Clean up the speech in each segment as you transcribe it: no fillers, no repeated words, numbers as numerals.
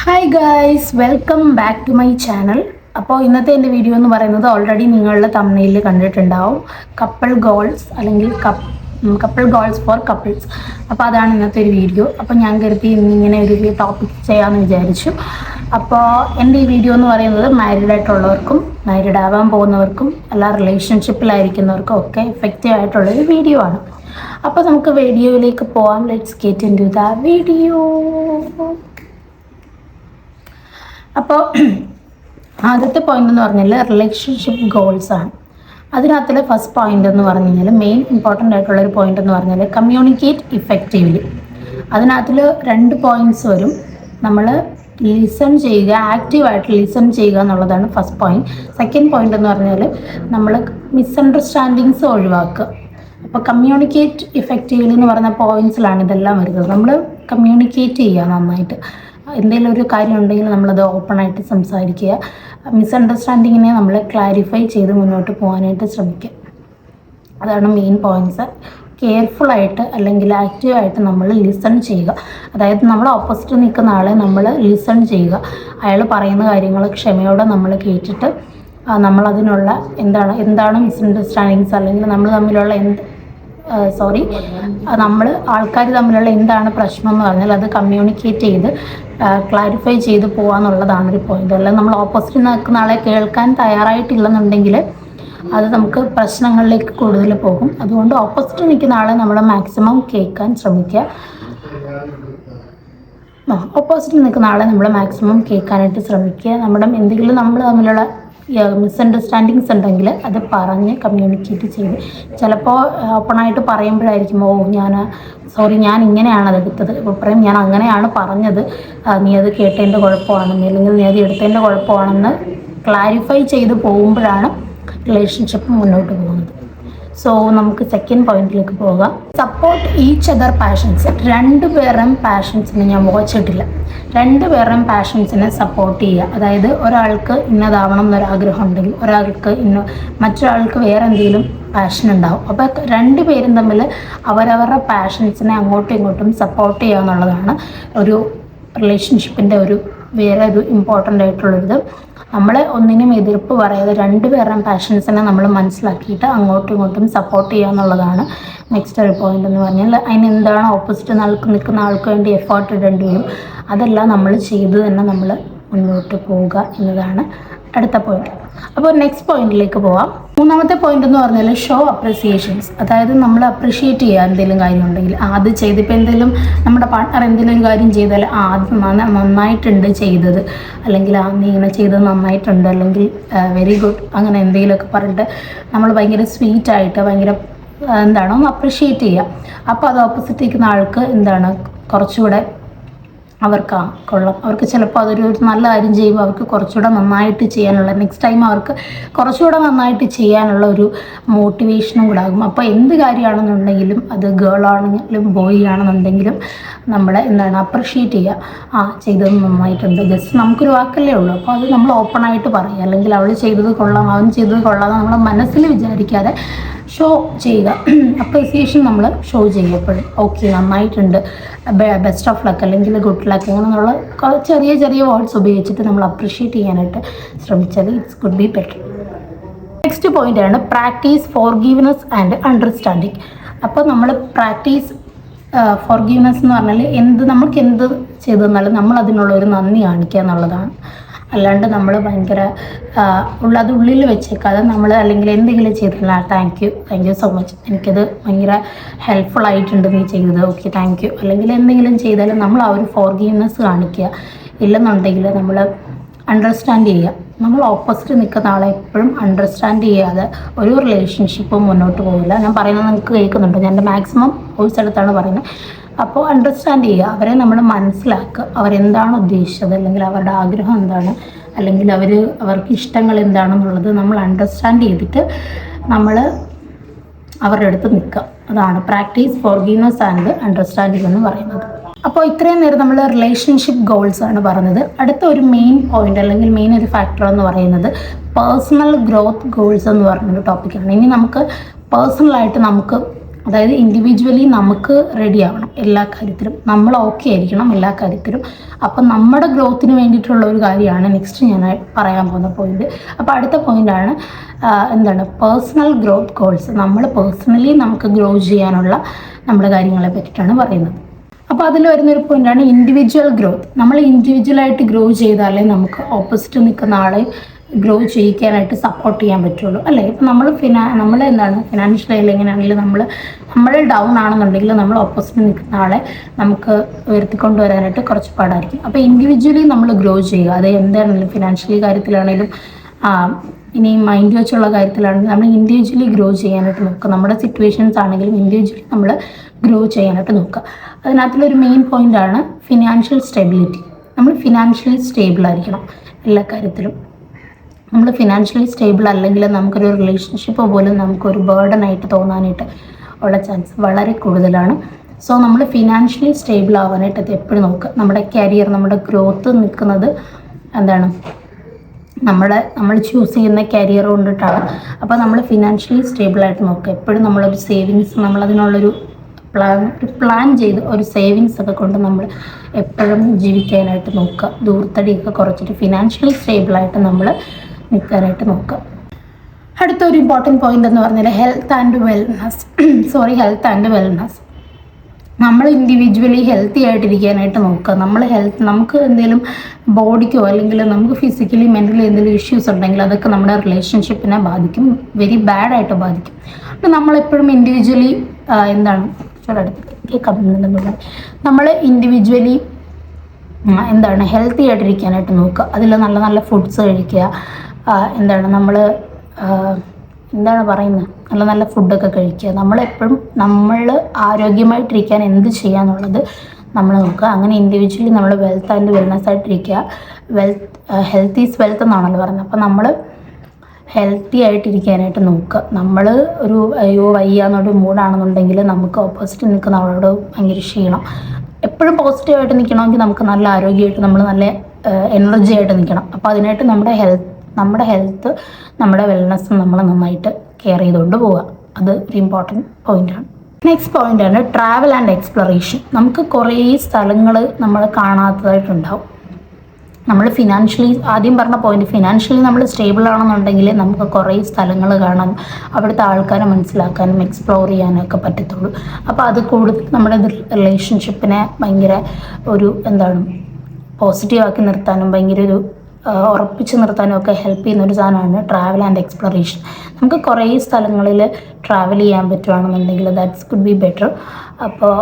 Hi guys, welcome back to my channel. അപ്പോൾ ഇന്നത്തെ എൻ്റെ വീഡിയോ എന്ന് പറയുന്നത് ഓൾറെഡി നിങ്ങളുടെ തമ്മിൽ കണ്ടിട്ടുണ്ടാവും, കപ്പിൾ ഗോൾസ് അല്ലെങ്കിൽ കപ്പിൾ ഗോൾസ് ഫോർ കപ്പിൾസ്. അപ്പോൾ അതാണ് ഇന്നത്തെ ഒരു വീഡിയോ. അപ്പോൾ ഞാൻ കരുതി ഇന്നിങ്ങനെ ഒരു ടോപ്പിക് ചെയ്യാമെന്ന് വിചാരിച്ചു. അപ്പോൾ എൻ്റെ ഈ വീഡിയോ എന്ന് പറയുന്നത് മാരീഡ് ആയിട്ടുള്ളവർക്കും മാരീഡ് ആവാൻ പോകുന്നവർക്കും എല്ലാ റിലേഷൻഷിപ്പിലായിരിക്കുന്നവർക്കും ഒക്കെ എഫക്റ്റീവ് ആയിട്ടുള്ളൊരു വീഡിയോ ആണ്. അപ്പോൾ നമുക്ക് വീഡിയോയിലേക്ക് പോകാം. Let's get into the video. അപ്പോൾ ആദ്യത്തെ പോയിന്റ് എന്ന് പറഞ്ഞാൽ റിലേഷൻഷിപ്പ് ഗോൾസ് ആണ്. അതിനകത്തിലെ ഫസ്റ്റ് പോയിന്റ് എന്ന് പറഞ്ഞു കഴിഞ്ഞാൽ മെയിൻ ഇമ്പോർട്ടൻ്റ് ആയിട്ടുള്ളൊരു പോയിന്റ് എന്ന് പറഞ്ഞാൽ കമ്മ്യൂണിക്കേറ്റ് ഇഫക്റ്റീവ്ലി. അതിനകത്തിൽ 2 പോയിന്റ്സ് വരും. നമ്മൾ ലിസൺ ചെയ്യുക, ആക്റ്റീവായിട്ട് ലിസൺ ചെയ്യുക എന്നുള്ളതാണ് ഫസ്റ്റ് പോയിന്റ്. സെക്കൻഡ് പോയിന്റ് എന്ന് പറഞ്ഞാൽ നമ്മൾ മിസ്അണ്ടർസ്റ്റാൻഡിങ്സ് ഒഴിവാക്കുക. അപ്പോൾ കമ്മ്യൂണിക്കേറ്റ് ഇഫക്റ്റീവ്ലി എന്ന് പറയുന്ന പോയിന്റ്സിലാണ് ഇതെല്ലാം വരുന്നത്. നമ്മൾ കമ്മ്യൂണിക്കേറ്റ് ചെയ്യുക നന്നായിട്ട്. എന്തെങ്കിലും ഒരു കാര്യം ഉണ്ടെങ്കിൽ നമ്മളത് ഓപ്പണായിട്ട് സംസാരിക്കുക. മിസ്അണ്ടർസ്റ്റാൻഡിങ്ങിനെ നമ്മൾ ക്ലാരിഫൈ ചെയ്ത് മുന്നോട്ട് പോകാനായിട്ട് ശ്രമിക്കുക. അതാണ് മെയിൻ പോയിന്റ്സ്. കെയർഫുള്ളായിട്ട് അല്ലെങ്കിൽ ആക്റ്റീവായിട്ട് നമ്മൾ ലിസൺ ചെയ്യുക. അതായത് നമ്മൾ ഓപ്പോസിറ്റ് നിൽക്കുന്ന ആളെ നമ്മൾ ലിസൺ ചെയ്യുക. അയാൾ പറയുന്ന കാര്യങ്ങൾ ക്ഷമയോടെ നമ്മൾ കേട്ടിട്ട് നമ്മളതിനുള്ള എന്താണ് മിസ്അണ്ടർസ്റ്റാൻഡിങ്സ് അല്ലെങ്കിൽ നമ്മൾ തമ്മിലുള്ള നമ്മൾ ആൾക്കാർ തമ്മിലുള്ള എന്താണ് പ്രശ്നം എന്ന് പറഞ്ഞാൽ അത് കമ്മ്യൂണിക്കേറ്റ് ചെയ്ത് ക്ലാരിഫൈ ചെയ്ത് പോകാന്നുള്ളതാണ് ഒരു പോയിന്റ്. അല്ലെങ്കിൽ നമ്മൾ ഓപ്പോസിറ്റ് നിൽക്കുന്ന ആളെ കേൾക്കാൻ തയ്യാറായിട്ടില്ലെന്നുണ്ടെങ്കിൽ അത് നമുക്ക് പ്രശ്നങ്ങളിലേക്ക് കൂടുതൽ പോകും. അതുകൊണ്ട് ഓപ്പോസിറ്റ് നിൽക്കുന്ന ആളെ നമ്മൾ മാക്സിമം കേൾക്കാൻ ശ്രമിക്കുക. ഓപ്പോസിറ്റ് നിൽക്കുന്ന ആളെ നമ്മൾ മാക്സിമം കേൾക്കാനായിട്ട് ശ്രമിക്കുക. എന്തെങ്കിലും നമ്മൾ തമ്മിലുള്ള മിസ്അണ്ടർസ്റ്റാൻഡിങ്സ് ഉണ്ടെങ്കിൽ അത് പറഞ്ഞ് കമ്മ്യൂണിക്കേറ്റ് ചെയ്ത്, ചിലപ്പോൾ ഓപ്പണായിട്ട് പറയുമ്പോഴായിരിക്കും ഞാൻ ഇങ്ങനെയാണ് അതെടുത്തത്, ഇപ്പോൾ പറയും ഞാൻ അങ്ങനെയാണ് പറഞ്ഞത്, നീ അത് കേട്ടതിൻ്റെ കുഴപ്പമാണെന്ന് അല്ലെങ്കിൽ നീ അത് എടുത്തതിൻ്റെ കുഴപ്പമാണെന്ന് ക്ലാരിഫൈ ചെയ്ത് പോകുമ്പോഴാണ് റിലേഷൻഷിപ്പ് മുന്നോട്ട് പോകുന്നത്. സോ നമുക്ക് സെക്കൻഡ് പോയിന്റിലേക്ക് പോകാം. Support each other passions. 2 പേരുടെയും പാഷൻസിനെ ഞാൻ വായിച്ചിട്ടില്ല. 2 പേരുടെയും പാഷൻസിനെ സപ്പോർട്ട് ചെയ്യുക. അതായത് ഒരാൾക്ക് ഇന്നതാവണം എന്നൊരാഗ്രഹം ഉണ്ടെങ്കിൽ മറ്റൊരാൾക്ക് വേറെ എന്തെങ്കിലും പാഷൻ ഉണ്ടാവും. അപ്പോൾ 2 പേരും തമ്മിൽ അവരവരുടെ പാഷൻസിനെ അങ്ങോട്ടും ഇങ്ങോട്ടും സപ്പോർട്ട് ചെയ്യുക എന്നുള്ളതാണ് ഒരു റിലേഷൻഷിപ്പിൻ്റെ വേറെ ഒരു ഇമ്പോർട്ടൻ്റ് ആയിട്ടുള്ളൊരിത്. നമ്മൾ ഒന്നിനും എതിർപ്പ് പറയാതെ 2 പേരുടെയും പാഷൻസിനെ നമ്മൾ മനസ്സിലാക്കിയിട്ട് അങ്ങോട്ടും ഇങ്ങോട്ടും സപ്പോർട്ട് ചെയ്യുക എന്നുള്ളതാണ് നെക്സ്റ്റ് ഒരു പോയിന്റ് എന്ന് പറഞ്ഞാൽ. എന്താണ് ഓപ്പോസിറ്റ് നിൽക്കുന്ന ആൾക്ക് വേണ്ടി എഫേർട്ട് ഇടേണ്ടി വരും, അതെല്ലാം നമ്മൾ ചെയ്ത് തന്നെ നമ്മൾ മുന്നോട്ട് പോവുക എന്നതാണ് അടുത്ത പോയിന്റ്. അപ്പോൾ നെക്സ്റ്റ് പോയിന്റിലേക്ക് പോവാം. 3ാമത്തെ പോയിന്റ് എന്ന് പറഞ്ഞാൽ ഷോ അപ്രിസിയേഷൻസ്. അതായത് നമ്മൾ അപ്രിഷിയേറ്റ് ചെയ്യുക. എന്തെങ്കിലും കാര്യം ഉണ്ടെങ്കിൽ അത് ചെയ്തിപ്പോൾ എന്തെങ്കിലും നമ്മുടെ പാർട്ട്ണർ എന്തെങ്കിലും ഒരു കാര്യം ചെയ്താൽ അത് നന്നായിട്ടുണ്ട് ചെയ്തത്, അല്ലെങ്കിൽ നീ ഇങ്ങനെ ചെയ്തത് നന്നായിട്ടുണ്ട്, അല്ലെങ്കിൽ വെരി ഗുഡ്, അങ്ങനെ എന്തെങ്കിലുമൊക്കെ പറഞ്ഞിട്ട് നമ്മൾ ഭയങ്കര സ്വീറ്റായിട്ട് ഭയങ്കര ഒന്ന് അപ്രിഷിയേറ്റ് ചെയ്യുക. അപ്പോൾ അത് ഓപ്പോസിറ്റ് നിൽക്കുന്ന ആൾക്ക് കുറച്ചുകൂടെ അവർക്ക് ചിലപ്പോൾ അതൊരു നല്ല കാര്യം ചെയ്യുമ്പോൾ അവർക്ക് കുറച്ചുകൂടെ നന്നായിട്ട് ചെയ്യാനുള്ള, നെക്സ്റ്റ് ടൈം അവർക്ക് കുറച്ചുകൂടെ നന്നായിട്ട് ചെയ്യാനുള്ള ഒരു മോട്ടിവേഷനും കൂടെ ആകും. അപ്പോൾ എന്ത് കാര്യമാണെന്നുണ്ടെങ്കിലും അത് ഗേൾ ആണെങ്കിലും ബോയ് ആണെന്നുണ്ടെങ്കിലും നമ്മൾ അപ്രിഷിയേറ്റ് ചെയ്യുക. ചെയ്തത് നന്നായിട്ടുണ്ട്, ജസ്റ്റ് നമുക്കൊരു വാക്കല്ലേ ഉള്ളൂ. അപ്പോൾ അത് നമ്മൾ ഓപ്പണായിട്ട് പറയുക. അല്ലെങ്കിൽ അവൾ ചെയ്തത് കൊള്ളാം, അവൻ ചെയ്തത് കൊള്ളാം നമ്മൾ മനസ്സിൽ വിചാരിക്കാതെ ഷോ ചെയ്യുക. അപ്രിസിയേഷൻ നമ്മൾ ഷോ ചെയ്യപ്പോഴും ഓക്കെ നന്നായിട്ടുണ്ട്, ബെസ്റ്റ് ഓഫ് ലക്ക് അല്ലെങ്കിൽ ഗുഡ് ലക്ക്, അങ്ങനെയുള്ള ചെറിയ ചെറിയ വേർഡ്സ് ഉപയോഗിച്ചിട്ട് നമ്മൾ അപ്രിഷിയേറ്റ് ചെയ്യാനായിട്ട് ശ്രമിച്ചാൽ it's could be better. Next point ആണ് പ്രാക്ടീസ് ഫോർഗീവ്നെസ് ആൻഡ് അണ്ടർസ്റ്റാൻഡിങ്. അപ്പോൾ നമ്മൾ പ്രാക്ടീസ് ഫോർഗീവ്നെസ് എന്ന് പറഞ്ഞാൽ നമുക്ക് എന്ത് ചെയ്തു തന്നാലും നമ്മൾ അതിനുള്ള ഒരു നന്ദി കാണിക്കുക എന്നുള്ളതാണ്. അല്ലാണ്ട് നമ്മൾ ഭയങ്കര ഉള്ളിൽ വെച്ചേക്കാതെ അല്ലെങ്കിൽ എന്തെങ്കിലും ചെയ്തില്ല താങ്ക് യു സോ മച്ച്, എനിക്കത് ഭയങ്കര ഹെൽപ്ഫുൾ ആയിട്ടുണ്ട് നീ ചെയ്തത്, ഓക്കെ താങ്ക് യു, അല്ലെങ്കിൽ എന്തെങ്കിലും ചെയ്താലും നമ്മൾ ആ ഒരു ഫോർഗീവ്നെസ് കാണിക്കുക. ഇല്ലെന്നുണ്ടെങ്കിൽ നമ്മൾ അണ്ടർസ്റ്റാൻഡ് ചെയ്യുക. നമ്മൾ ഓപ്പോസിറ്റ് നിൽക്കുന്ന ആളെ എപ്പോഴും അണ്ടർസ്റ്റാൻഡ് ചെയ്യാതെ ഒരു റിലേഷൻഷിപ്പും മുന്നോട്ട് പോകില്ല. ഞാൻ പറയുന്നത് നിങ്ങൾക്ക് കേൾക്കുന്നുണ്ട്, ഞാൻ എൻ്റെ മാക്സിമം വോയിസ് എടുത്താണ് പറയുന്നത്. അപ്പോൾ അണ്ടർസ്റ്റാൻഡ് ചെയ്യുക, അവരെ നമ്മൾ മനസ്സിലാക്കുക, അവരെന്താണ് ഉദ്ദേശിച്ചത്, അല്ലെങ്കിൽ അവരുടെ ആഗ്രഹം എന്താണ്, അല്ലെങ്കിൽ അവർക്ക് ഇഷ്ടങ്ങൾ എന്താണെന്നുള്ളത് നമ്മൾ അണ്ടർസ്റ്റാൻഡ് ചെയ്തിട്ട് നമ്മൾ അവരുടെ അടുത്ത് നിൽക്കുക. അതാണ് പ്രാക്ടീസ് ഫോർഗീവ്നെസ് ആൻഡ് അണ്ടർസ്റ്റാൻഡിങ് എന്ന് പറയുന്നത്. അപ്പോൾ ഇത്രയും നേരം നമ്മൾ റിലേഷൻഷിപ്പ് ഗോൾസ് ആണ് പറഞ്ഞത്. അടുത്ത ഒരു മെയിൻ പോയിന്റ് അല്ലെങ്കിൽ മെയിൻ ഒരു ഫാക്ടർ എന്ന് പറയുന്നത് പേഴ്സണൽ ഗ്രോത്ത് ഗോൾസ് എന്ന് പറഞ്ഞൊരു ടോപ്പിക്കാണ്. ഇനി നമുക്ക് പേഴ്സണലായിട്ട് നമുക്ക് അതായത് ഇൻഡിവിജ്വലി നമുക്ക് റെഡി ആവണം എല്ലാ കാര്യത്തിലും, നമ്മൾ ഓക്കെ ആയിരിക്കണം എല്ലാ കാര്യത്തിലും. അപ്പം നമ്മുടെ ഗ്രോത്തിന് വേണ്ടിയിട്ടുള്ള ഒരു കാര്യമാണ് നെക്സ്റ്റ് ഞാൻ പറയാൻ പോകുന്ന പോയിന്റ്. അപ്പോൾ അടുത്ത പോയിന്റാണ് എന്താണ് പേഴ്സണൽ ഗ്രോത്ത് ഗോൾസ്. നമ്മൾ പേഴ്സണലി നമുക്ക് ഗ്രോ ചെയ്യാനുള്ള നമ്മുടെ കാര്യങ്ങളെ പറ്റിയിട്ടാണ് പറയുന്നത്. അപ്പോൾ അതിൽ വരുന്നൊരു പോയിന്റാണ് ഇൻഡിവിജ്വൽ ഗ്രോത്ത്. നമ്മൾ ഇൻഡിവിജ്വലായിട്ട് ഗ്രോ ചെയ്താലേ നമുക്ക് ഓപ്പോസിറ്റ് നിൽക്കുന്ന ആളെ ഗ്രോ ചെയ്യിക്കാനായിട്ട് സപ്പോർട്ട് ചെയ്യാൻ പറ്റുള്ളൂ, അല്ലേ? ഇപ്പം നമ്മൾ എന്താണ് ഫിനാൻഷ്യലി എങ്ങനെയാണെങ്കിലും നമ്മൾ ഡൗൺ ആണെന്നുണ്ടെങ്കിൽ നമ്മൾ ഓപ്പോസിറ്റ് നിൽക്കുന്ന ആളെ നമുക്ക് ഉയർത്തിക്കൊണ്ടുവരാനായിട്ട് കുറച്ച് പാടായിരിക്കും. അപ്പോൾ ഇൻഡിവിജ്വലി നമ്മൾ ഗ്രോ ചെയ്യുക. അത് എന്താണെങ്കിലും ഫിനാൻഷ്യലി കാര്യത്തിലാണെങ്കിലും ഇനി മൈൻഡ് വെച്ചുള്ള കാര്യത്തിലാണെങ്കിലും നമ്മൾ ഇൻഡിവിജ്വലി ഗ്രോ ചെയ്യാനായിട്ട് നോക്കുക. നമ്മുടെ സിറ്റുവേഷൻസ് ആണെങ്കിലും ഇൻഡിവിജ്വലി നമ്മൾ ഗ്രോ ചെയ്യാനായിട്ട് നോക്കുക. അതിനകത്തുള്ളൊരു മെയിൻ പോയിൻ്റാണ് ഫിനാൻഷ്യൽ സ്റ്റെബിലിറ്റി. നമ്മൾ ഫിനാൻഷ്യലി സ്റ്റേബിൾ ആയിരിക്കണം എല്ലാ കാര്യത്തിലും. നമ്മൾ ഫിനാൻഷ്യലി സ്റ്റേബിൾ അല്ലെങ്കിൽ നമുക്കൊരു റിലേഷൻഷിപ്പ് പോലും നമുക്കൊരു ബേർഡനായിട്ട് തോന്നാനായിട്ട് ഉള്ള ചാൻസ് വളരെ കൂടുതലാണ്. സോ നമ്മൾ ഫിനാൻഷ്യലി സ്റ്റേബിൾ ആവാനായിട്ട് അത് എപ്പോഴും നോക്കുക. നമ്മുടെ കരിയർ, നമ്മുടെ ഗ്രോത്ത് നിൽക്കുന്നത് എന്താണ് നമ്മൾ ചൂസ് ചെയ്യുന്ന കരിയർ കൊണ്ടിട്ടാണ്. അപ്പോൾ നമ്മൾ ഫിനാൻഷ്യലി സ്റ്റേബിളായിട്ട് നോക്കുക. എപ്പോഴും നമ്മളൊരു സേവിങ്സ്, നമ്മളതിനുള്ളൊരു പ്ലാൻ ചെയ്ത് ഒരു സേവിങ്സ് ഒക്കെ കൊണ്ട് നമ്മൾ എപ്പോഴും ജീവിക്കാനായിട്ട് നോക്കുക. ദൂർത്തടിയൊക്കെ കുറച്ചിട്ട് ഫിനാൻഷ്യലി സ്റ്റേബിളായിട്ട് നമ്മൾ നിൽക്കാനായിട്ട് നോക്കുക. അടുത്തൊരു ഇമ്പോർട്ടൻറ്റ് പോയിന്റ് എന്ന് പറഞ്ഞാൽ ഹെൽത്ത് ആൻഡ് വെൽനസ്. നമ്മൾ ഇൻഡിവിജ്വലി ഹെൽത്തി ആയിട്ടിരിക്കാനായിട്ട് നോക്കുക. നമുക്ക് എന്തെങ്കിലും ബോഡിക്കോ അല്ലെങ്കിൽ നമുക്ക് ഫിസിക്കലി മെൻ്റലി എന്തെങ്കിലും ഇഷ്യൂസ് ഉണ്ടെങ്കിൽ അതൊക്കെ നമ്മുടെ റിലേഷൻഷിപ്പിനെ ബാധിക്കും, വെരി ബാഡായിട്ട് ബാധിക്കും. അപ്പം നമ്മളെപ്പോഴും ഇൻഡിവിജ്വലി നമ്മൾ ഇൻഡിവിജ്വലി ഹെൽത്തി ആയിട്ടിരിക്കാനായിട്ട് നോക്കുക. അതിൽ നല്ല നല്ല ഫുഡ്സ് കഴിക്കുക. നല്ല നല്ല ഫുഡൊക്കെ കഴിക്കുക. നമ്മളെപ്പോഴും നമ്മൾ ആരോഗ്യമായിട്ടിരിക്കാൻ എന്ത് ചെയ്യാന്നുള്ളത് നമ്മൾ നോക്കുക. അങ്ങനെ ഇൻഡിവിജ്വലി നമ്മൾ വെൽത്ത് ആൻഡ് വെൽനസ് ആയിട്ടിരിക്കുക. ഹെൽത്ത് ഈസ് വെൽത്ത് എന്നാണല്ലോ പറയുന്നത്. അപ്പോൾ നമ്മൾ ഹെൽത്തി ആയിട്ടിരിക്കാനായിട്ട് നോക്കുക. നമ്മൾ ഒരു വയ്യാന്നൊരു മൂഡാണെന്നുണ്ടെങ്കിൽ നമുക്ക് ഓപ്പോസിറ്റ് നിൽക്കുന്ന അവളോട് ഭയങ്കര ക്ഷീണം. എപ്പോഴും പോസിറ്റീവായിട്ട് നിൽക്കണമെങ്കിൽ നമുക്ക് നല്ല ആരോഗ്യമായിട്ട് നമ്മൾ നല്ല എനർജി ആയിട്ട് നിൽക്കണം. അപ്പോൾ അതിനായിട്ട് നമ്മുടെ ഹെൽത്ത് നമ്മുടെ വെൽനസ് നമ്മൾ നന്നായിട്ട് കെയർ ചെയ്തുകൊണ്ട് പോവുക. അത് ഒരു ഇമ്പോർട്ടൻറ്റ് പോയിൻ്റാണ്. നെക്സ്റ്റ് പോയിൻ്റാണ് ട്രാവൽ ആൻഡ് എക്സ്പ്ലോറേഷൻ. നമുക്ക് കുറേ സ്ഥലങ്ങൾ നമ്മൾ കാണാത്തതായിട്ടുണ്ടാവും. നമ്മൾ ഫിനാൻഷ്യലി, ആദ്യം പറഞ്ഞ പോയിന്റ്, ഫിനാൻഷ്യലി നമ്മൾ സ്റ്റേബിൾ ആണെന്നുണ്ടെങ്കിൽ നമുക്ക് കുറേ സ്ഥലങ്ങൾ കാണാനും അവിടുത്തെ ആൾക്കാരെ മനസ്സിലാക്കാനും എക്സ്പ്ലോർ ചെയ്യാനും ഒക്കെ പറ്റത്തുള്ളൂ. അപ്പോൾ അത് കൂടുതൽ നമ്മുടെ റിലേഷൻഷിപ്പിനെ ഭയങ്കര ഒരു പോസിറ്റീവാക്കി നിർത്താനും ഭയങ്കര ഒരു ഉറപ്പിച്ച് നിർത്താനും ഒക്കെ ഹെൽപ്പ് ചെയ്യുന്ന ഒരു സാധനമാണ് ട്രാവൽ ആൻഡ് എക്സ്പ്ലോറേഷൻ. നമുക്ക് കുറേ സ്ഥലങ്ങളിൽ ട്രാവൽ ചെയ്യാൻ പറ്റുകയാണെന്നുണ്ടെങ്കിൽ ദാറ്റ്സ് കുഡ് ബി ബെറ്റർ. അപ്പോൾ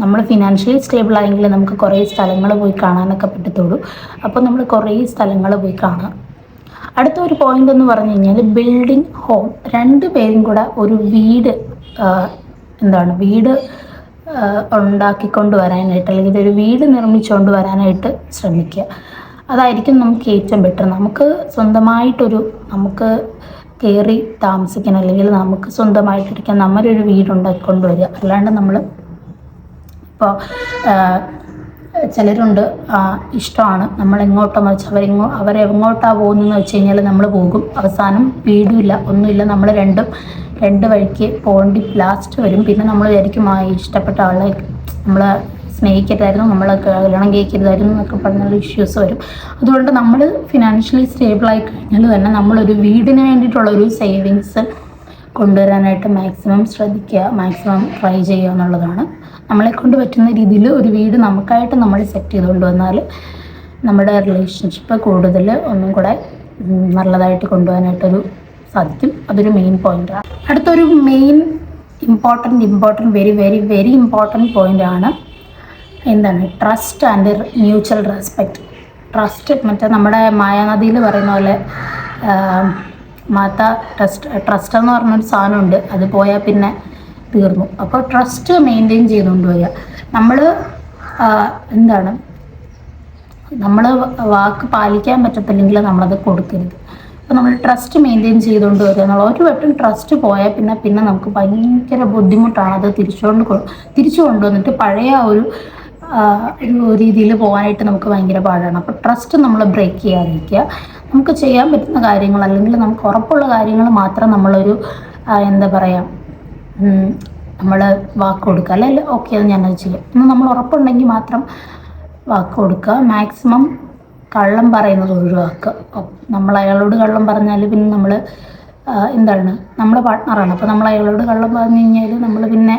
നമ്മൾ ഫിനാൻഷ്യലി സ്റ്റേബിൾ ആയെങ്കിൽ നമുക്ക് കുറേ സ്ഥലങ്ങൾ പോയി കാണാനൊക്കെ പറ്റത്തുള്ളൂ. അപ്പോൾ നമ്മൾ കുറേ സ്ഥലങ്ങൾ പോയി കാണുക. അടുത്ത ഒരു പോയിന്റ് എന്ന് പറഞ്ഞു കഴിഞ്ഞാൽ ബിൽഡിംഗ് ഹോം. രണ്ട് പേരും കൂടെ ഒരു വീട് ഉണ്ടാക്കിക്കൊണ്ട് വരാനായിട്ട് അല്ലെങ്കിൽ ഒരു വീട് നിർമ്മിച്ചുകൊണ്ട് വരാനായിട്ട് ശ്രമിക്കുക. അതായിരിക്കും നമുക്ക് ഏറ്റവും ബെറ്റർ. നമുക്ക് കയറി താമസിക്കണം അല്ലെങ്കിൽ നമുക്ക് സ്വന്തമായിട്ടിരിക്കാൻ നമ്മളൊരു വീടുണ്ടാക്കിക്കൊണ്ട് വരിക. അല്ലാണ്ട് നമ്മൾ ഇപ്പോൾ ചിലരുണ്ട് ഇഷ്ടമാണ് നമ്മളെങ്ങോട്ടെന്ന് വെച്ചാൽ അവരെങ്ങോട്ടാണ് പോകുന്നതെന്ന് വെച്ച് കഴിഞ്ഞാൽ നമ്മൾ പോകും, അവസാനം വീടുമില്ല ഒന്നുമില്ല, നമ്മൾ രണ്ട് വഴിക്ക് പോകേണ്ടി ലാസ്റ്റ് വരും. പിന്നെ നമ്മൾ വിചാരിക്കും ഇഷ്ടപ്പെട്ട ആളെ നമ്മൾ സ്നേഹിക്കരുതായിരുന്നു, നമ്മൾ കല്യാണം കഴിക്കരുതായിരുന്നു എന്നൊക്കെ പറഞ്ഞുള്ള ഇഷ്യൂസ് വരും. അതുകൊണ്ട് നമ്മൾ ഫിനാൻഷ്യലി സ്റ്റേബിളായി കഴിഞ്ഞാൽ തന്നെ നമ്മളൊരു വീടിന് വേണ്ടിയിട്ടുള്ളൊരു സേവിങ്സ് കൊണ്ടുവരാനായിട്ട് മാക്സിമം ശ്രദ്ധിക്കുക, മാക്സിമം ട്രൈ ചെയ്യുക എന്നുള്ളതാണ്. നമ്മളെക്കൊണ്ട് പറ്റുന്ന രീതിയിൽ ഒരു വീട് നമുക്കായിട്ട് നമ്മൾ സെറ്റ് ചെയ്ത് കൊണ്ടുവന്നാൽ നമ്മുടെ റിലേഷൻഷിപ്പ് കൂടുതൽ ഒന്നും കൂടെ നല്ലതായിട്ട് കൊണ്ടുപോകാനായിട്ടൊരു സാധിക്കും. അതൊരു മെയിൻ പോയിൻ്റാണ്. അടുത്തൊരു main important very very very important പോയിൻ്റാണ് trust and mutual respect. Trust നമ്മുടെ മായാനദിയിൽ പറയുന്ന പോലെ ട്രസ്റ്റ് എന്ന് പറഞ്ഞൊരു സാധനമുണ്ട്, അത് പോയാൽ പിന്നെ തീർന്നു. അപ്പോൾ ട്രസ്റ്റ് മെയിൻറ്റെയിൻ ചെയ്തുകൊണ്ട് വരിക. നമ്മൾ വാക്ക് പാലിക്കാൻ പറ്റത്തില്ലെങ്കിൽ നമ്മളത് കൊടുക്കരുത്. അപ്പോൾ നമ്മൾ ട്രസ്റ്റ് മെയിൻറ്റെയിൻ ചെയ്തുകൊണ്ട് വരിക എന്നുള്ള. ഒരു വട്ടം ട്രസ്റ്റ് പോയാൽ പിന്നെ നമുക്ക് ഭയങ്കര ബുദ്ധിമുട്ടാണ് അത് തിരിച്ചു കൊണ്ടുവന്നിട്ട് പഴയ ഒരു രീതിയിൽ പോകാനായിട്ട് നമുക്ക് ഭയങ്കര പാടാണ്. അപ്പോൾ ട്രസ്റ്റ് നമ്മൾ ബ്രേക്ക് ചെയ്യാതിരിക്കുക. നമുക്ക് ചെയ്യാൻ പറ്റുന്ന കാര്യങ്ങൾ അല്ലെങ്കിൽ നമുക്ക് ഉറപ്പുള്ള കാര്യങ്ങൾ മാത്രം നമ്മളൊരു നമ്മൾ വാക്ക് കൊടുക്കുക, അല്ലെങ്കിൽ ഓക്കെ അത് ഞാനത് ചെയ്യാം എന്ന് നമ്മൾ ഉറപ്പുണ്ടെങ്കിൽ മാത്രം വാക്ക് കൊടുക്കുക. മാക്സിമം കള്ളം പറയുന്നത് ഒഴിവാക്കുക. നമ്മൾ അയാളോട് കള്ളം പറഞ്ഞാൽ പിന്നെ നമ്മൾ എന്താണ്, നമ്മുടെ പാർട്ട്ണറാണ്. അപ്പോൾ നമ്മൾ അയാളോട് കള്ളം പറഞ്ഞു കഴിഞ്ഞാൽ നമ്മൾ പിന്നെ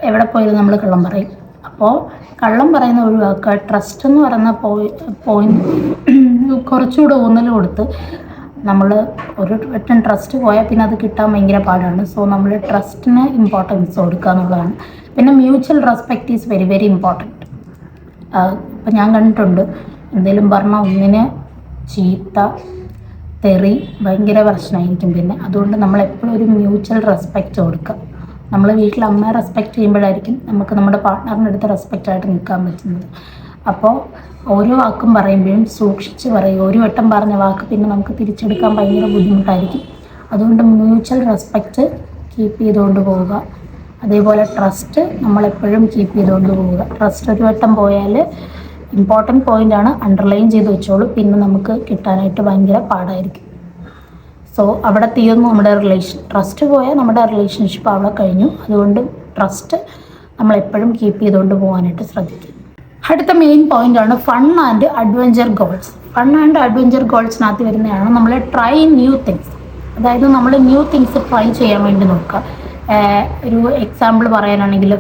എവിടെ പോയാലും നമ്മൾ കള്ളം പറയും. അപ്പോൾ കള്ളം പറയുന്നത് ഒഴിവാക്കുക. ട്രസ്റ്റ് എന്ന് പറയുന്ന പോയിന്റ് കുറച്ചുകൂടെ ഊന്നൽ കൊടുത്ത്, നമ്മൾ ഒരു വട്ടം ട്രസ്റ്റ് പോയാൽ പിന്നെ അത് കിട്ടാൻ ഭയങ്കര പാടാണ്. സോ നമ്മൾ ട്രസ്റ്റിന് ഇമ്പോർട്ടൻസ് കൊടുക്കുക എന്നുള്ളതാണ്. പിന്നെ mutual respect is very very important. ഇപ്പം ഞാൻ കണ്ടിട്ടുണ്ട്, എന്തെങ്കിലും പറഞ്ഞാൽ ഒന്നിന് ചീത്ത തെറി ഭയങ്കര പ്രശ്നമായിരിക്കും. പിന്നെ അതുകൊണ്ട് നമ്മൾ എപ്പോഴും ഒരു മ്യൂച്വൽ റെസ്പെക്റ്റ് കൊടുക്കുക. നമ്മൾ വീട്ടിൽ അമ്മയെ റെസ്പെക്റ്റ് ചെയ്യുമ്പോഴായിരിക്കും നമുക്ക് നമ്മുടെ പാർട്ട്ണറിൻ്റെ അടുത്ത് റെസ്പെക്റ്റായിട്ട് നിൽക്കാൻ പറ്റുന്നത്. അപ്പോൾ ഓരോ വാക്കും പറയുമ്പോഴും സൂക്ഷിച്ച് പറയുക. ഒരു വട്ടം പറഞ്ഞ വാക്ക് പിന്നെ നമുക്ക് തിരിച്ചെടുക്കാൻ ഭയങ്കര ബുദ്ധിമുട്ടായിരിക്കും. അതുകൊണ്ട് മ്യൂച്വൽ റെസ്പെക്റ്റ് കീപ്പ് ചെയ്തുകൊണ്ട് പോവുക. അതേപോലെ ട്രസ്റ്റ് നമ്മളെപ്പോഴും കീപ്പ് ചെയ്തുകൊണ്ട് പോവുക. ട്രസ്റ്റ് ഒരു വട്ടം പോയാൽ ഇമ്പോർട്ടൻറ്റ് പോയിൻ്റാണ്, അണ്ടർലൈൻ ചെയ്ത് വെച്ചോളൂ. പിന്നെ നമുക്ക് കിട്ടാനായിട്ട് ഭയങ്കര പാടായിരിക്കും. സോ അവിടെ തീർന്നു നമ്മുടെ റിലേഷൻ. ട്രസ്റ്റ് പോയാൽ നമ്മുടെ റിലേഷൻഷിപ്പ് അവിടെ കഴിഞ്ഞു. അതുകൊണ്ട് ട്രസ്റ്റ് നമ്മളെപ്പോഴും കീപ്പ് ചെയ്തുകൊണ്ട് പോകാനായിട്ട് ശ്രദ്ധിക്കും. അടുത്ത മെയിൻ പോയിൻ്റാണ് fun and adventure goals. Fun and adventure ഗോൾസിനകത്ത് വരുന്നതാണ് നമ്മൾ ട്രൈ ന്യൂ തിങ്സ്. അതായത് നമ്മൾ ന്യൂ തിങ്സ് ട്രൈ ചെയ്യാൻ വേണ്ടി നോക്കുക. ഒരു എക്സാമ്പിൾ പറയാനാണെങ്കിൽ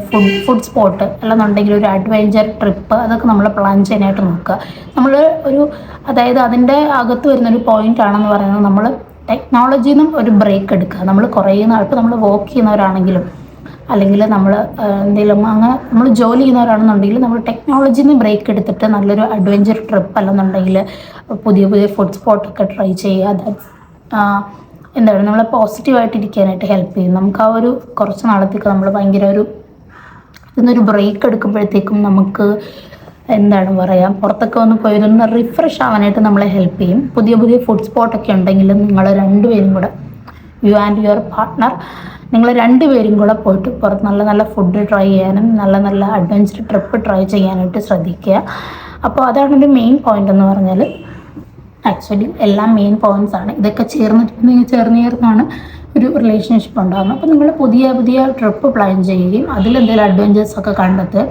ഫുഡ് സ്പോട്ട് അല്ലെന്നുണ്ടെങ്കിൽ ഒരു അഡ്വഞ്ചർ ട്രിപ്പ്, അതൊക്കെ നമ്മൾ പ്ലാൻ ചെയ്യാനായിട്ട് നോക്കുക. നമ്മൾ അതായത് അതിൻ്റെ അകത്ത് വരുന്നൊരു പോയിൻ്റ് ആണെന്ന് പറയുന്നത്, നമ്മൾ ടെക്നോളജിയിൽ നിന്നും ഒരു ബ്രേക്ക് എടുക്കുക. നമ്മൾ കുറേ നാൾക്ക് നമ്മൾ വർക്ക് ചെയ്യുന്നവരാണെങ്കിലും അല്ലെങ്കിൽ നമ്മൾ എന്തെങ്കിലും അങ്ങനെ നമ്മൾ ജോലി ചെയ്യുന്നവരാണെന്നുണ്ടെങ്കിൽ നമ്മൾ ടെക്നോളജിയിൽ നിന്ന് ബ്രേക്ക് എടുത്തിട്ട് നല്ലൊരു അഡ്വഞ്ചർ ട്രിപ്പ് അല്ലെന്നുണ്ടെങ്കിൽ പുതിയ പുതിയ ഫുഡ് സ്പോട്ടൊക്കെ ട്രൈ ചെയ്യുക. എന്താണ് നമ്മളെ പോസിറ്റീവായിട്ടിരിക്കാനായിട്ട് ഹെൽപ്പ് ചെയ്യും. നമുക്ക് ആ ഒരു കുറച്ച് നാളത്തേക്ക് നമ്മൾ ഭയങ്കര ഇതിന്നൊരു ബ്രേക്ക് എടുക്കുമ്പോഴത്തേക്കും നമുക്ക് എന്താണ് പറയുക, പുറത്തൊക്കെ ഒന്ന് പോയതൊന്ന് റിഫ്രഷ് ആവാനായിട്ട് നമ്മളെ ഹെൽപ്പ് ചെയ്യും. പുതിയ പുതിയ ഫുഡ് സ്പോട്ടൊക്കെ ഉണ്ടെങ്കിൽ നിങ്ങൾ രണ്ടുപേരും കൂടെ, യു ആൻഡ് യുവർ പാർട്ട്ണർ, നിങ്ങൾ രണ്ടുപേരും കൂടെ പോയിട്ട് പുറത്ത് നല്ല നല്ല ഫുഡ് ട്രൈ ചെയ്യാനും നല്ല നല്ല അഡ്വഞ്ചർ ട്രിപ്പ് ട്രൈ ചെയ്യാനായിട്ട് ശ്രദ്ധിക്കുക. അപ്പോൾ അതാണ് ഒരു മെയിൻ പോയിന്റ് എന്ന് പറഞ്ഞാൽ. ആക്ച്വലി എല്ലാം മെയിൻ പോയിന്റ്സ് ആണ്. ഇതൊക്കെ ചേർന്നാണ് ഒരു റിലേഷൻഷിപ്പ് ഉണ്ടാകുന്നത്. അപ്പോൾ നിങ്ങൾ പുതിയ പുതിയ ട്രിപ്പ് പ്ലാൻ ചെയ്യുകയും അതിലെന്തെങ്കിലും അഡ്വഞ്ചേഴ്സ് ഒക്കെ കണ്ടെത്തുക.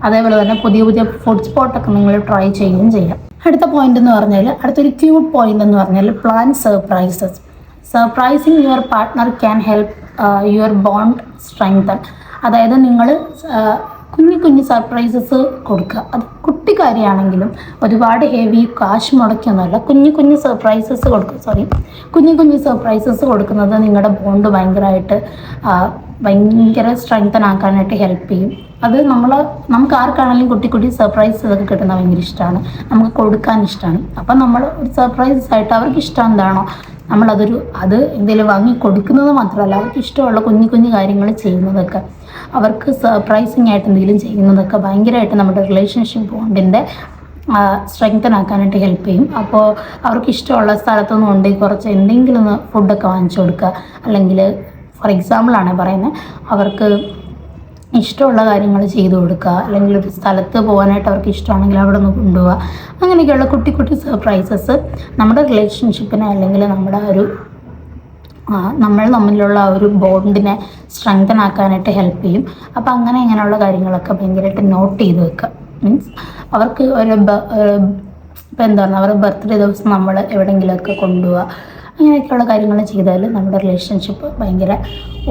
അതേപോലെ തന്നെ പുതിയ പുതിയ ഫുഡ് സ്പോട്ടൊക്കെ നിങ്ങൾ ട്രൈ ചെയ്യുകയും ചെയ്യാം. അടുത്ത പോയിന്റ് എന്ന് പറഞ്ഞാൽ, അടുത്തൊരു ക്യൂട്ട് പോയിന്റ് എന്ന് പറഞ്ഞാൽ plan surprises. Surprising your partner can help your bond strengthen. അതായത് നിങ്ങൾ കുഞ്ഞു കുഞ്ഞു സർപ്രൈസസ് കൊടുക്കുക. അത് കുട്ടി കാര്യമാണെങ്കിലും ഒരുപാട് ഹെവി കാശ് മുടക്കിയൊന്നുമല്ല, കുഞ്ഞു കുഞ്ഞു സർപ്രൈസസ് കൊടുക്കുന്നത് നിങ്ങളുടെ ബോണ്ട് ഭയങ്കര സ്ട്രെങ്തൻ ആക്കാനായിട്ട് ഹെൽപ്പ് ചെയ്യും. അത് നമുക്ക് ആർക്കാണെങ്കിലും കുട്ടി കുട്ടി സർപ്രൈസ് ഇതൊക്കെ കിട്ടുന്നത് ഭയങ്കര ഇഷ്ടമാണ്, നമുക്ക് കൊടുക്കാൻ ഇഷ്ടമാണ്. അപ്പം നമ്മൾ ഒരു സർപ്രൈസസ് ആയിട്ട് അവർക്ക് ഇഷ്ടം എന്താണോ അത് എന്തെങ്കിലും വാങ്ങി കൊടുക്കുന്നത് മാത്രമല്ല, അവർക്ക് ഇഷ്ടമുള്ള കുഞ്ഞു കുഞ്ഞു കാര്യങ്ങൾ ചെയ്യുന്നതൊക്കെ, അവർക്ക് സർപ്രൈസിങ് ആയിട്ട് എന്തെങ്കിലും ചെയ്യുന്നതൊക്കെ ഭയങ്കരമായിട്ട് നമ്മുടെ റിലേഷൻഷിപ്പ് ബോണ്ടിൻ്റെ സ്ട്രെങ്തൻ ആക്കാനായിട്ട് ഹെൽപ്പ് ചെയ്യും. അപ്പോൾ അവർക്ക് ഇഷ്ടമുള്ള സ്ഥലത്തുനിന്ന് കൊണ്ടുപോയി കുറച്ച് എന്തെങ്കിലും ഫുഡൊക്കെ വാങ്ങിച്ചു കൊടുക്കുക. അല്ലെങ്കിൽ ഫോർ എക്സാമ്പിളാണ് പറയുന്നത്, അവർക്ക് ഇഷ്ടമുള്ള കാര്യങ്ങൾ ചെയ്തു കൊടുക്കുക. അല്ലെങ്കിൽ ഒരു സ്ഥലത്ത് പോകാനായിട്ട് അവർക്ക് ഇഷ്ടമാണെങ്കിൽ അവിടെ നിന്ന് കൊണ്ടുപോവുക. അങ്ങനെയൊക്കെയുള്ള കുട്ടി കുട്ടി സർപ്രൈസസ് നമ്മുടെ റിലേഷൻഷിപ്പിനെ അല്ലെങ്കിൽ നമ്മൾ തമ്മിലുള്ള ഒരു ബോണ്ടിനെ സ്ട്രെങ്തൻ ആക്കാനായിട്ട് ഹെൽപ്പ് ചെയ്യും. അപ്പോൾ അങ്ങനെയുള്ള കാര്യങ്ങളൊക്കെ ഭയങ്കരമായിട്ട് നോട്ട് ചെയ്ത് വെക്കുക. മീൻസ് അവർക്ക് ഇപ്പോൾ അവരുടെ ബർത്ത്ഡേ ദിവസം നമ്മൾ എവിടെയെങ്കിലുമൊക്കെ കൊണ്ടുപോവുക. അങ്ങനെയൊക്കെയുള്ള കാര്യങ്ങൾ ചെയ്താൽ നമ്മുടെ റിലേഷൻഷിപ്പ് ഭയങ്കര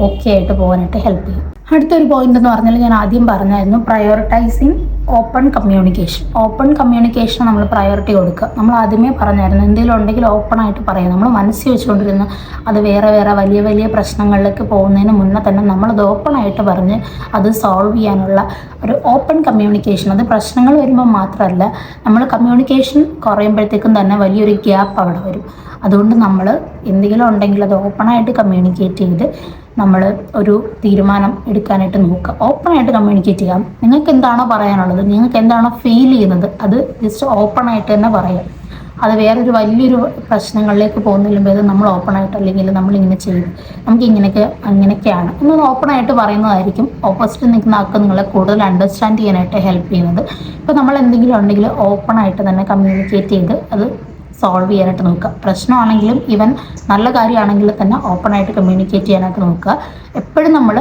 ഓക്കെ ആയിട്ട് പോകാനായിട്ട് ഹെൽപ്പ് ചെയ്യും. അടുത്തൊരു പോയിന്റ് എന്ന് പറഞ്ഞാൽ, ഞാൻ ആദ്യം പറഞ്ഞായിരുന്നു, പ്രയോറിറ്റൈസിങ് ഓപ്പൺ കമ്മ്യൂണിക്കേഷൻ നമ്മൾ പ്രയോറിറ്റി കൊടുക്കുക. നമ്മൾ ആദ്യമേ പറഞ്ഞായിരുന്നു, എന്തെങ്കിലും ഉണ്ടെങ്കിൽ ഓപ്പൺ ആയിട്ട് പറയാം. നമ്മൾ മനസ്സിൽ വെച്ചുകൊണ്ടിരുന്ന അത് വേറെ വലിയ വലിയ പ്രശ്നങ്ങളിലേക്ക് പോകുന്നതിന് മുന്നേ തന്നെ നമ്മളത് ഓപ്പൺ ആയിട്ട് പറഞ്ഞ് അത് സോൾവ് ചെയ്യാനുള്ള ഒരു ഓപ്പൺ കമ്മ്യൂണിക്കേഷൻ. അത് പ്രശ്നങ്ങൾ വരുമ്പോൾ മാത്രമല്ല, നമ്മൾ കമ്മ്യൂണിക്കേഷൻ കുറയുമ്പോഴത്തേക്കും തന്നെ വലിയൊരു ഗ്യാപ്പ് അവിടെ വരും. അതുകൊണ്ട് നമ്മൾ എന്തെങ്കിലും ഉണ്ടെങ്കിൽ അത് ഓപ്പണായിട്ട് കമ്മ്യൂണിക്കേറ്റ് ചെയ്ത് നമ്മൾ ഒരു തീരുമാനം എടുക്കാനായിട്ട് നോക്കുക. ഓപ്പണായിട്ട് കമ്മ്യൂണിക്കേറ്റ് ചെയ്യാം. നിങ്ങൾക്ക് എന്താണോ പറയാനുള്ളത്, നിങ്ങൾക്ക് എന്താണോ ഫീൽ ചെയ്യുന്നത്, അത് ജസ്റ്റ് ഓപ്പണായിട്ട് തന്നെ പറയാം. അത് വേറൊരു വലിയൊരു പ്രശ്നങ്ങളിലേക്ക് പോകുന്നതിലും നമ്മൾ ഓപ്പണായിട്ട്, അല്ലെങ്കിൽ നമ്മളിങ്ങനെ ചെയ്യും, നമുക്ക് അങ്ങനെയൊക്കെയാണ് എന്നത് ഓപ്പണായിട്ട് പറയുന്നതായിരിക്കും ഓപ്പോസിറ്റ് നിൽക്കുന്ന ആൾക്ക് നിങ്ങളെ കൂടുതൽ അണ്ടർസ്റ്റാൻഡ് ചെയ്യാനായിട്ട് ഹെൽപ്പ് ചെയ്യുന്നത്. ഇപ്പോൾ നമ്മൾ എന്തെങ്കിലും ഉണ്ടെങ്കിൽ ഓപ്പണായിട്ട് തന്നെ കമ്മ്യൂണിക്കേറ്റ് ചെയ്ത് അത് സോൾവ് ചെയ്യാനായിട്ട് നോക്കുക. പ്രശ്നമാണെങ്കിലും ഈവൻ നല്ല കാര്യമാണെങ്കിൽ തന്നെ ഓപ്പണായിട്ട് കമ്മ്യൂണിക്കേറ്റ് ചെയ്യാനായിട്ട് നോക്കുക. എപ്പോഴും നമ്മൾ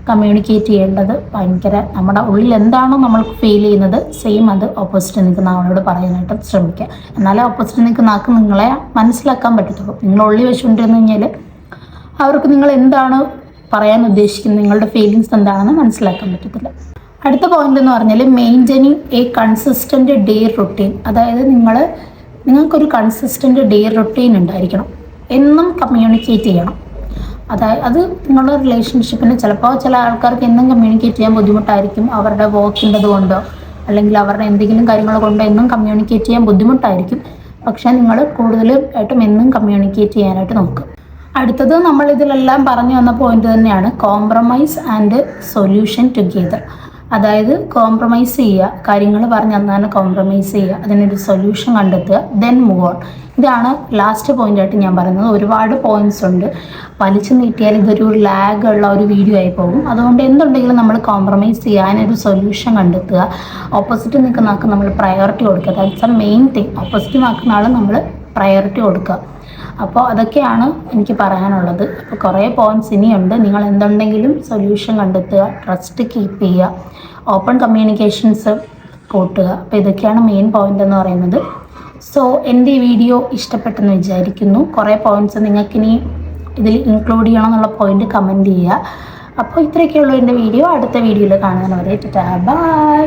കമ്മ്യൂണിക്കേറ്റ് ചെയ്യേണ്ടത് ഭയങ്കര നമ്മുടെ ഉള്ളിൽ എന്താണോ നമ്മൾക്ക് ഫീൽ ചെയ്യുന്നത് സെയിം അത് ഓപ്പോസിറ്റ് നിൽക്കുന്ന ആളോട് പറയാനായിട്ട് ശ്രമിക്കുക. എന്നാലേ ഓപ്പോസിറ്റ് നിൽക്കുന്ന ആൾക്ക് നിങ്ങളെ മനസ്സിലാക്കാൻ പറ്റത്തുള്ളൂ. നിങ്ങൾ ഉള്ളിൽ വെച്ചുകൊണ്ടിരുന്നു കഴിഞ്ഞാൽ അവർക്ക് നിങ്ങൾ എന്താണ് പറയാൻ ഉദ്ദേശിക്കുന്നത്, നിങ്ങളുടെ ഫീലിങ്സ് എന്താണെന്ന് മനസ്സിലാക്കാൻ പറ്റത്തില്ല. അടുത്ത പോയിന്റ് എന്ന് പറഞ്ഞാൽ maintaining A consistent day routine. അതായത് നിങ്ങൾക്കൊരു കൺസിസ്റ്റൻ്റ് ഡേ റുട്ടീൻ ഉണ്ടായിരിക്കണം. എന്നും കമ്മ്യൂണിക്കേറ്റ് ചെയ്യണം. അതായത് അത് നിങ്ങളുടെ റിലേഷൻഷിപ്പിന് ചിലപ്പോൾ ചില ആൾക്കാർക്ക് എന്നും കമ്മ്യൂണിക്കേറ്റ് ചെയ്യാൻ ബുദ്ധിമുട്ടായിരിക്കും. അവരുടെ വർക്കിൻ്റെത് കൊണ്ടോ അല്ലെങ്കിൽ അവരുടെ എന്തെങ്കിലും കാര്യങ്ങൾ കൊണ്ടോ എന്നും കമ്മ്യൂണിക്കേറ്റ് ചെയ്യാൻ ബുദ്ധിമുട്ടായിരിക്കും. പക്ഷേ നിങ്ങൾ കൂടുതലായിട്ടും എന്നും കമ്മ്യൂണിക്കേറ്റ് ചെയ്യാനായിട്ട് നോക്കുക. അടുത്തത് നമ്മൾ ഇതിലെല്ലാം പറഞ്ഞു വന്ന പോയിന്റ് തന്നെയാണ് കോംപ്രമൈസ് ആൻഡ് സൊല്യൂഷൻ ടുഗെദർ. അതായത് കോംപ്രമൈസ് ചെയ്യുക, കാര്യങ്ങൾ പറഞ്ഞ് തന്നെ കോംപ്രമൈസ് ചെയ്യുക, അതിനൊരു സൊല്യൂഷൻ കണ്ടെത്തുക, ദെൻ മൂവ് ഓൺ. ഇതാണ് ലാസ്റ്റ് പോയിൻ്റായിട്ട് ഞാൻ പറയുന്നത്. ഒരുപാട് പോയിന്റ്സ് ഉണ്ട്, വലിച്ചു നീട്ടിയാൽ ഇതൊരു ലാഗ് ഉള്ള ഒരു വീഡിയോ ആയി പോകും. അതുകൊണ്ട് എന്തുണ്ടെങ്കിലും നമ്മൾ കോംപ്രമൈസ് ചെയ്യാനൊരു സൊല്യൂഷൻ കണ്ടെത്തുക. ഓപ്പോസിറ്റ് നിൽക്കുന്ന ആൾക്ക് നമ്മൾ പ്രയോറിറ്റി കൊടുക്കുക. That's A main thing. Opposite നിൽക്കുന്ന ആൾ നമ്മൾ പ്രയോറിറ്റി കൊടുക്കുക. അപ്പോൾ അതൊക്കെയാണ് എനിക്ക് പറയാനുള്ളത്. അപ്പോൾ കുറേ പോയിന്റ്സ് ഇനിയുണ്ട്. നിങ്ങൾ എന്തുണ്ടെങ്കിലും സൊല്യൂഷൻ കണ്ടെത്തുക, ട്രസ്റ്റ് കീപ്പ് ചെയ്യുക, ഓപ്പൺ കമ്മ്യൂണിക്കേഷൻസ് കൂട്ടുക. അപ്പോൾ ഇതൊക്കെയാണ് മെയിൻ പോയിന്റ് എന്ന് പറയുന്നത്. സോ എൻ്റെ ഈ വീഡിയോ ഇഷ്ടപ്പെട്ടെന്ന് വിചാരിക്കുന്നു. കുറേ പോയിന്റ്സ് നിങ്ങൾക്കിനി ഇതിൽ ഇൻക്ലൂഡ് ചെയ്യണം എന്നുള്ള പോയിന്റ് കമൻറ്റ് ചെയ്യുക. അപ്പോൾ ഇത്രയൊക്കെയുള്ളൂ എൻ്റെ വീഡിയോ. അടുത്ത വീഡിയോയിൽ കാണുന്നവരെ ബൈ.